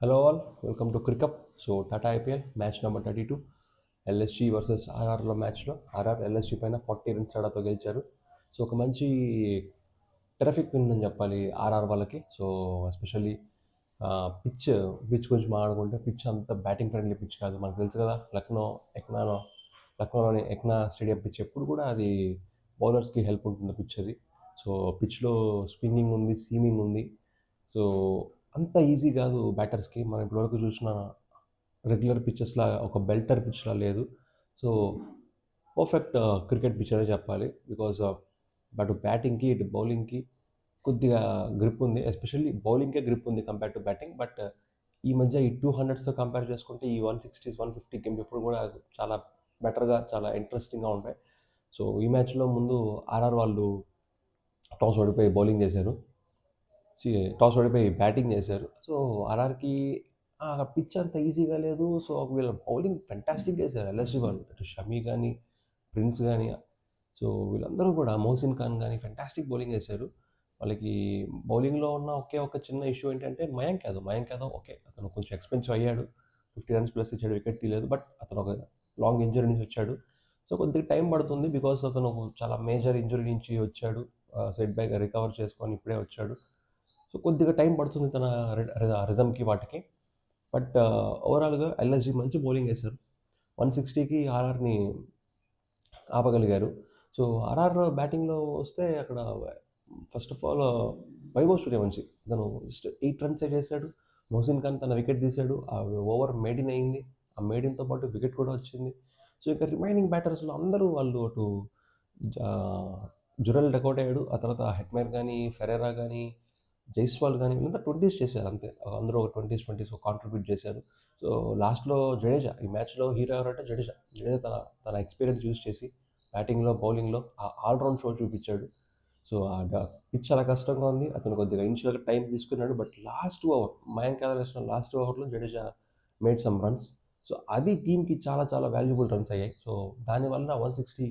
Hello all, welcome to Cricket. So Tata IPL match number 32 LSG versus ఆర్ఆర్లో మ్యాచ్లో RR LSG పైన 40 runs తేడాతో గెలిచారు. సో ఒక మంచి టెరఫిక్ విన్ అని చెప్పాలి ఆర్ఆర్ వాళ్ళకి. సో ఎస్పెషల్లీ పిచ్ పిచ్ గురించి మాట్లాడుకుంటే పిచ్ అంత బ్యాటింగ్ ఫ్రెండ్లీ పిచ్ కాదు. మనకు తెలుసు కదా, లక్నోలోని ఎక్నా స్టేడియం పిచ్ ఎప్పుడు కూడా అది బౌలర్స్కి హెల్ప్ ఉంటుంది పిచ్ అది. సో పిచ్లో స్పిన్నింగ్ ఉంది, సీమింగ్ ఉంది. సో అంత ఈజీ కాదు బ్యాటర్స్కి. మనం ఇప్పటివరకు చూసిన రెగ్యులర్ పిచ్చెస్లా ఒక బెల్టర్ పిచ్లా లేదు. సో పర్ఫెక్ట్ క్రికెట్ పిచ్ అనే చెప్పాలి. బికాజ్ అటు బ్యాటింగ్కి ఇటు బౌలింగ్కి కొద్దిగా గ్రిప్ ఉంది. ఎస్పెషల్లీ బౌలింగ్కే గ్రిప్ ఉంది కంపేర్ టు బ్యాటింగ్. బట్ ఈ మధ్య ఈ 200తో కంపేర్ చేసుకుంటే ఈ 160s 150 గేమ్స్ ఎప్పుడు కూడా చాలా బెటర్గా, చాలా ఇంట్రెస్టింగ్గా ఉంటాయి. సో ఈ మ్యాచ్లో ముందు ఆర్ఆర్ వాళ్ళు టాస్ ఓడిపోయి బౌలింగ్ చేశారు, టాస్ ఓడిపోయి బ్యాటింగ్ చేశారు. సో ఆర్ఆర్కి పిచ్ అంత ఈజీగా లేదు. సో వీళ్ళ బౌలింగ్ ఫెంటాస్టిక్ చేశారు ఎల్ఎస్జి వాళ్ళు. అటు షమీ కానీ, ప్రిన్స్ కానీ, సో వీళ్ళందరూ కూడా, మోహసిన్ ఖాన్ కానీ ఫెంటాస్టిక్ బౌలింగ్ చేశారు. వాళ్ళకి బౌలింగ్లో ఉన్న ఒకే ఒక చిన్న ఇష్యూ ఏంటంటే మయాంక్ యాదవ్ ఓకే, అతను కొంచెం ఎక్స్పెన్సివ్ అయ్యాడు. 50 రన్స్ ప్లస్ ఇచ్చాడు, వికెట్ తీయలేదు. బట్ అతను ఒక లాంగ్ ఇంజరీ నుంచి వచ్చాడు. సో కొద్దిగా టైం పడుతుంది, బికాస్ అతను చాలా మేజర్ ఇంజరీ నుంచి వచ్చాడు. సెట్ బ్యాక్ రికవర్ చేసుకొని ఇప్పుడే వచ్చాడు. సో కొద్దిగా టైం పడుతుంది తన రిథమ్కి వాటికి. బట్ ఓవరాల్గా ఎల్ఎస్జి మంచి బౌలింగ్ వేశారు. 160కి ఆర్ఆర్ని ఆపగలిగారు. సో ఆర్ఆర్ బ్యాటింగ్లో వస్తే అక్కడ first of all Vaibhav Suryavanshi తను జస్ట్ 8 రన్స్ చేశాడు. మొహసిన్ ఖాన్ తన వికెట్ తీశాడు. ఆ ఓవర్ మేడిన్ అయింది. ఆ మేడిన్తో పాటు వికెట్ కూడా వచ్చింది. సో ఇక రిమైనింగ్ బ్యాటర్స్లో అందరూ వాళ్ళు అటు జురెల్ డకౌట్ అయ్యాడు. ఆ తర్వాత హెట్మేర్ కానీ, ఫెరేరా కానీ, జైస్వాల్ కానీ వీళ్ళంతా 20s చేశారు అంతే. అందరూ ఒక 20s కాంట్రిబ్యూట్ చేశారు. సో లాస్ట్లో జడేజా, ఈ మ్యాచ్లో హీరో ఎవరంటే జడేజా తన ఎక్స్పీరియన్స్ యూజ్ చేసి బ్యాటింగ్లో, బౌలింగ్లో ఆల్రౌండ్ షో చూపించాడు. సో పిచ్ చాలా కష్టంగా ఉంది. అతను కొద్దిగా ఇనిషియల్గా టైం తీసుకున్నాడు. But last over, Mayank Yadav వేసిన లాస్ట్ ఓవర్లో Jadeja made some runs. So అది టీంకి చాలా చాలా వాల్యుబుల్ రన్స్ అయ్యాయి. సో దానివల్ల 160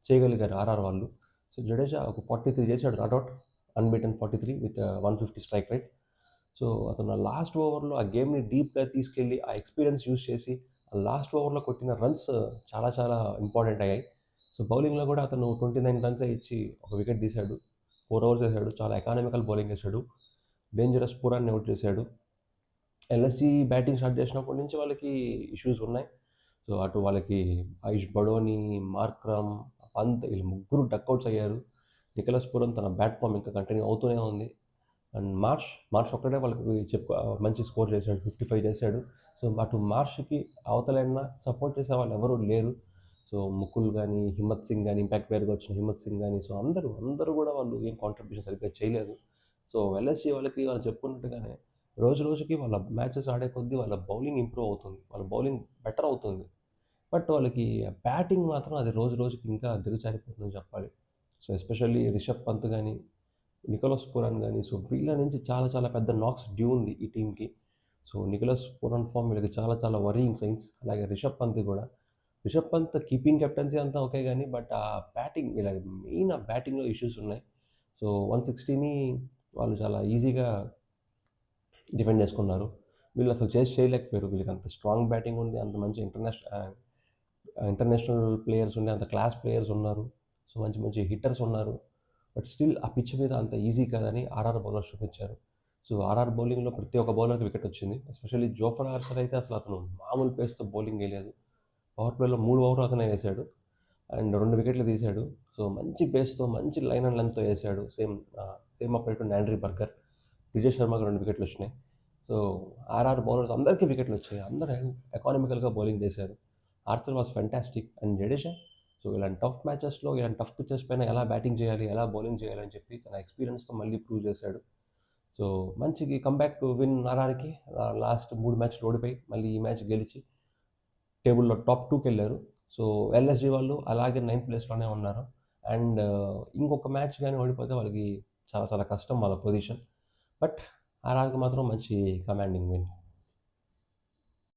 చేయగలిగారు ఆర్ఆర్ వాళ్ళు. సో జడేజా ఒక 43 చేశాడు, not out unbeaten 43 with 150 strike rate. So అతను లాస్ట్ ఓవర్లో ఆ గేమ్ని డీప్గా తీసుకెళ్ళి ఆ ఎక్స్పీరియన్స్ యూస్ చేసి ఆ లాస్ట్ ఓవర్లో కొట్టిన రన్స్ చాలా చాలా ఇంపార్టెంట్ అయ్యాయి. సో బౌలింగ్లో కూడా అతను 29 రన్స్ ఇచ్చి ఒక వికెట్ తీశాడు. 4 ఓవర్స్ వేశాడు. చాలా ఎకానమికల్ బౌలింగ్ వేశాడు. డేంజరస్ పూరాన్ని అవుట్ చేశాడు. ఎల్ఎస్జి బ్యాటింగ్ స్టార్ట్ చేసినప్పటి నుంచి వాళ్ళకి ఇష్యూస్ ఉన్నాయి. సో అటు వాళ్ళకి ఆయుష్ బడోని, మార్క్రమ్, పంత్ వీళ్ళు ముగ్గురు డక్అవుట్స్ అయ్యారు. నికోలస్ పూరన్ తన బ్యాట్ ఫామ్ ఇంకా కంటిన్యూ అవుతూనే ఉంది. అండ్ మార్ష్ ఒక్కడే వాళ్ళకి మంచి స్కోర్ చేశాడు, 55 చేశాడు. సో అటు మార్ష్కి అవతలైన సపోర్ట్ చేసే వాళ్ళు ఎవరు లేరు. సో ముకుల్ కానీ, హిమ్మత్ సింగ్ కానీ, ఇంపాక్ట్ ప్లేయర్గా వచ్చిన హిమ్మత్ సింగ్ కానీ, సో అందరూ కూడా వాళ్ళు ఏం కాంట్రిబ్యూషన్ సరిగ్గా చేయలేదు. సో ఎల్ఎస్జి వాళ్ళకి వాళ్ళు చెప్పుకున్నట్టుగానే రోజు రోజుకి వాళ్ళ మ్యాచెస్ ఆడే కొద్దీ వాళ్ళ బౌలింగ్ ఇంప్రూవ్ అవుతుంది, వాళ్ళ బౌలింగ్ బెటర్ అవుతుంది. బట్ వాళ్ళకి బ్యాటింగ్ మాత్రం అది రోజు రోజుకి ఇంకా దిగజారిపోతుందని చెప్పాలి. సో ఎస్పెషల్లీ రిషబ్ పంత్ కానీ, నికోలస్ పూరన్ కానీ, సో వీళ్ళ నుంచి చాలా చాలా పెద్ద నాక్స్ డ్యూ ఉంది ఈ టీంకి. సో నికోలస్ పూరన్ ఫామ్ వీళ్ళకి చాలా చాలా వరీయింగ్ సైన్స్. అలాగే రిషబ్ పంత్ కూడా. రిషబ్ పంత్ కీపింగ్ కెప్టెన్సీ అంతా ఓకే కానీ, బట్ ఆ బ్యాటింగ్ వీళ్ళ మెయిన్ ఆ బ్యాటింగ్లో ఇష్యూస్ ఉన్నాయి. సో 160ని వాళ్ళు చాలా ఈజీగా డిఫెండ్ చేసుకున్నారు. వీళ్ళు అసలు చేయలేకపోయారు. వీళ్ళకి అంత స్ట్రాంగ్ బ్యాటింగ్ ఉంది, అంత మంచి ఇంటర్నేషనల్ ప్లేయర్స్ ఉండే, అంత క్లాస్ ప్లేయర్స్ ఉన్నారు. సో మంచి మంచి హిట్టర్స్ ఉన్నారు. బట్ స్టిల్ ఆ పిచ్ మీద అంత ఈజీ కాదని ఆర్ఆర్ బౌలర్స్ చూపించారు. సో ఆర్ఆర్ బౌలింగ్లో ప్రతి ఒక్క బౌలర్కి వికెట్ వచ్చింది. ఎస్పెషల్లీ జోఫర్ ఆర్చర్ అయితే అసలు అతను మామూలు పేస్తో బౌలింగ్ వేయలేదు. పవర్ ప్లేలో 3 ఓవర్లు అతనే వేశాడు అండ్ 2 వికెట్లు తీశాడు. సో మంచి పేస్తో, మంచి లైన్ అండ్ లెంత్తో వేశాడు. Same apply to Andre Burger. Vijay శర్మకి 2 వికెట్లు వచ్చినాయి. సో ఆర్ఆర్ బౌలర్స్ అందరికీ వికెట్లు వచ్చాయి. అందరూ ఎకానమికల్గా బౌలింగ్ చేశారు. Archer was fantastic and Jadeja. So ఇలాంటి టఫ్ మ్యాచెస్లో, ఇలాంటి టఫ్ పిచెస్ పైన ఎలా బ్యాటింగ్ చేయాలి, ఎలా బౌలింగ్ చేయాలి అని చెప్పి తన ఎక్స్పీరియన్స్తో మళ్ళీ ప్రూవ్ చేశాడు. సో మంచి కంబ్యాక్ విన్ ఆర్ఆర్కి. లాస్ట్ 3 మ్యాచ్లు ఓడిపోయి మళ్ళీ ఈ మ్యాచ్ గెలిచి టేబుల్లో టాప్ 2కి వెళ్ళారు. సో ఎల్ఎస్జి వాళ్ళు అలాగే 9th ప్లేస్లోనే ఉన్నారు. అండ్ ఇంకొక మ్యాచ్ కానీ ఓడిపోతే వాళ్ళకి చాలా చాలా కష్టం వాళ్ళ పొజిషన్. బట్ ఆర్ఆర్కి మాత్రం మంచి కమాండింగ్ విన్.